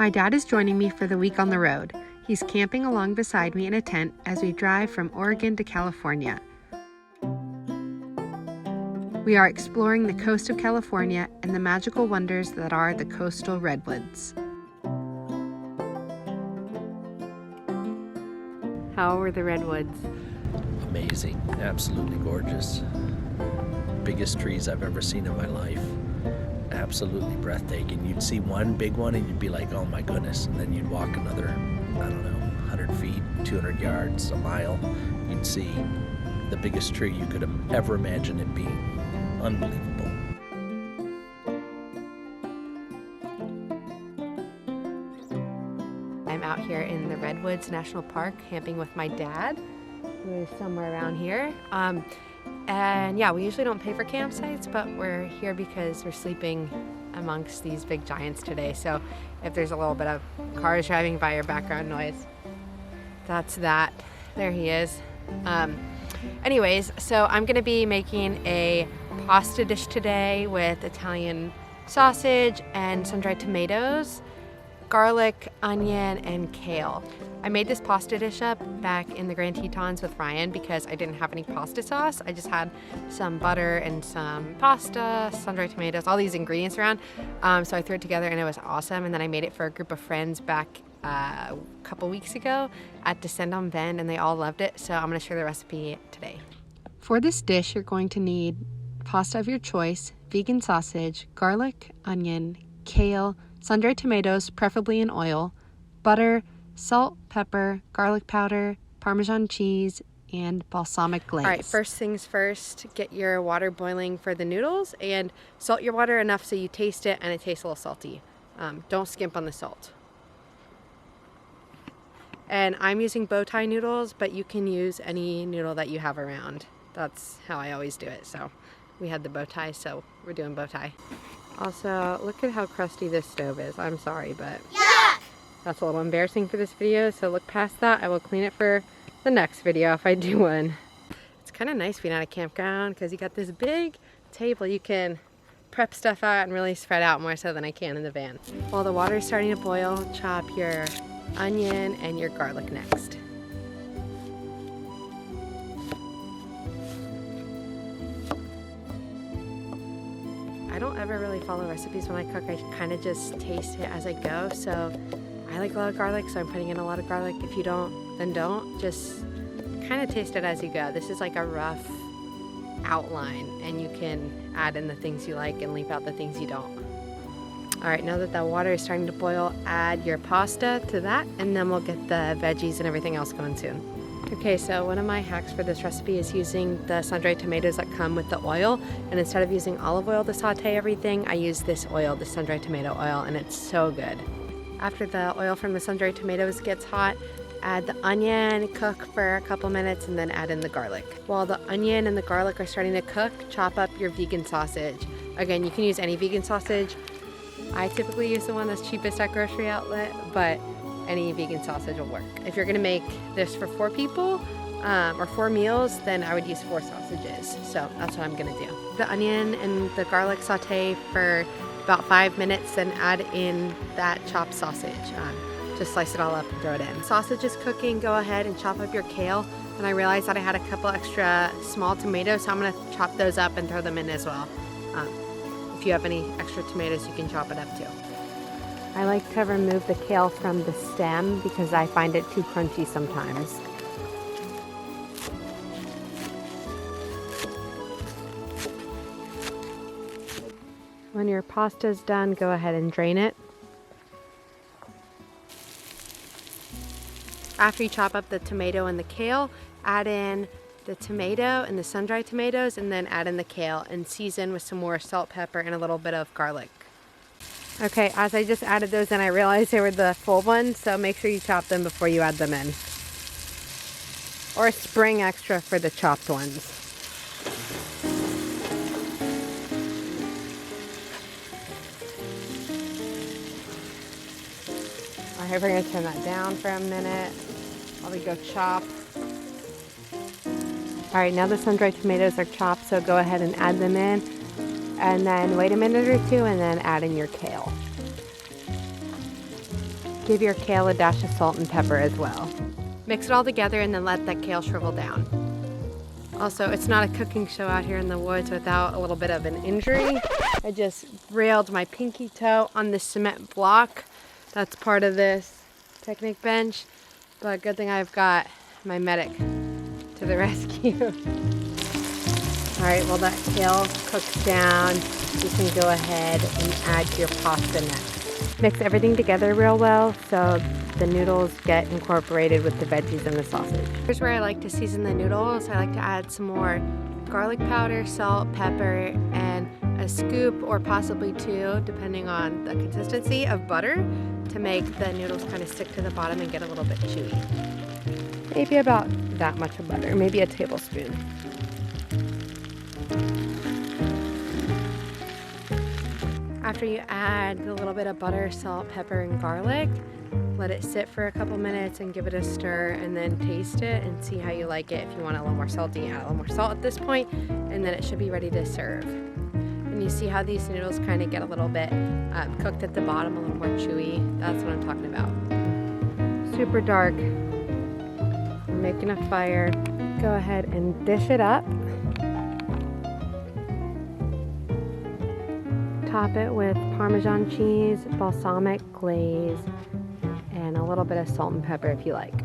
My dad is joining me for the week on the road. He's camping along beside me in a tent as we drive from Oregon to California. We are exploring the coast of California and the magical wonders that are the coastal redwoods. How were the redwoods? Amazing, absolutely gorgeous. Biggest trees I've ever seen in my life. Absolutely breathtaking. You'd see one big one and you'd be like, oh my goodness. And then you'd walk another, I don't know, 100 feet, 200 yards, a mile. You'd see the biggest tree you could have ever imagined it being. Unbelievable. I'm out here in the Redwoods National Park camping with my dad, who is somewhere around here. And yeah, we usually don't pay for campsites, but we're here because we're sleeping amongst these big giants today. So if there's a little bit of cars driving by or background noise, that's that. There he is. Anyways, so I'm gonna be making a pasta dish today with Italian sausage and sun-dried tomatoes, garlic, onion, and kale. I made this pasta dish up back in the Grand Tetons with Ryan because I didn't have any pasta sauce. I just had some butter and some pasta, sun-dried tomatoes, all these ingredients around. So I threw it together and it was awesome. And then I made it for a group of friends back a couple weeks ago at Destemmed and they all loved it. So I'm gonna share the recipe today. For this dish, you're going to need pasta of your choice, vegan sausage, garlic, onion, kale, sun-dried tomatoes, preferably in oil, butter, salt, pepper, garlic powder, Parmesan cheese, and balsamic glaze. All right, first things first, get your water boiling for the noodles and salt your water enough so you taste it and it tastes a little salty. Don't skimp on the salt. And I'm using bow tie noodles, but you can use any noodle that you have around. That's how I always do it. So we had the bow tie, so we're doing bow tie. Also, look at how crusty this stove is. I'm sorry, but yuck! That's a little embarrassing for this video, so look past that. I will clean it for the next video if I do one. It's kind of nice being at a campground because you got this big table. You can prep stuff out and really spread out more so than I can in the van. While the water is starting to boil, chop your onion and your garlic next. I don't ever really follow recipes when I cook. I kind of just taste it as I go. So I like a lot of garlic, so I'm putting in a lot of garlic. If you don't, then don't. Just kind of taste it as you go. This is like a rough outline, and you can add in the things you like and leave out the things you don't. All right, now that the water is starting to boil, add your pasta to that, and then we'll get the veggies and everything else going soon. Okay, so one of my hacks for this recipe is using the sun-dried tomatoes that come with the oil, and instead of using olive oil to saute everything, I use this oil, the sun-dried tomato oil, and it's so good. After the oil from the sun-dried tomatoes gets hot, add the onion, cook for a couple minutes, and then add in the garlic. While the onion and the garlic are starting to cook, chop up your vegan sausage. Again, you can use any vegan sausage. I typically use the one that's cheapest at grocery outlet, but any vegan sausage will work. If you're gonna make this for 4 people or 4 meals, then I would use 4 sausages. So that's what I'm gonna do. The onion and the garlic saute for about 5 minutes, then add in that chopped sausage. Just slice it all up and throw it in. Sausage is cooking, go ahead and chop up your kale. And I realized that I had a couple extra small tomatoes, so I'm gonna chop those up and throw them in as well. If you have any extra tomatoes, you can chop it up too. I like to remove the kale from the stem because I find it too crunchy sometimes. When your pasta's done, go ahead and drain it. After you chop up the tomato and the kale, add in the tomato and the sun-dried tomatoes, and then add in the kale and season with some more salt, pepper, and a little bit of garlic. Okay, as I just added those in, I realized they were the full ones, so make sure you chop them before you add them in. Or spring extra for the chopped ones. Alright, we're going to turn that down for a minute while we go chop. Alright, now the sun-dried tomatoes are chopped, so go ahead and add them in. And then wait a minute or two and then add in your kale. Give your kale a dash of salt and pepper as well. Mix it all together and then let that kale shrivel down. Also, it's not a cooking show out here in the woods without a little bit of an injury. I just railed my pinky toe on the cement block. That's part of this picnic bench. But good thing I've got my medic to the rescue. All right, while that kale cooks down, you can go ahead and add your pasta next. Mix everything together real well so the noodles get incorporated with the veggies and the sausage. Here's where I like to season the noodles. I like to add some more garlic powder, salt, pepper, and a scoop or possibly two, depending on the consistency of butter, to make the noodles kind of stick to the bottom and get a little bit chewy. Maybe about that much of butter, maybe a tablespoon. After you add a little bit of butter, salt, pepper, and garlic, let it sit for a couple minutes and give it a stir, and then taste it and see how you like it. If you want it a little more salty, add a little more salt at this point, and then it should be ready to serve. And you see how these noodles kind of get a little bit cooked at the bottom, a little more chewy. That's what I'm talking about. Super dark. I'm making a fire. Go ahead and dish it up. Top it with Parmesan cheese, balsamic glaze, and a little bit of salt and pepper if you like.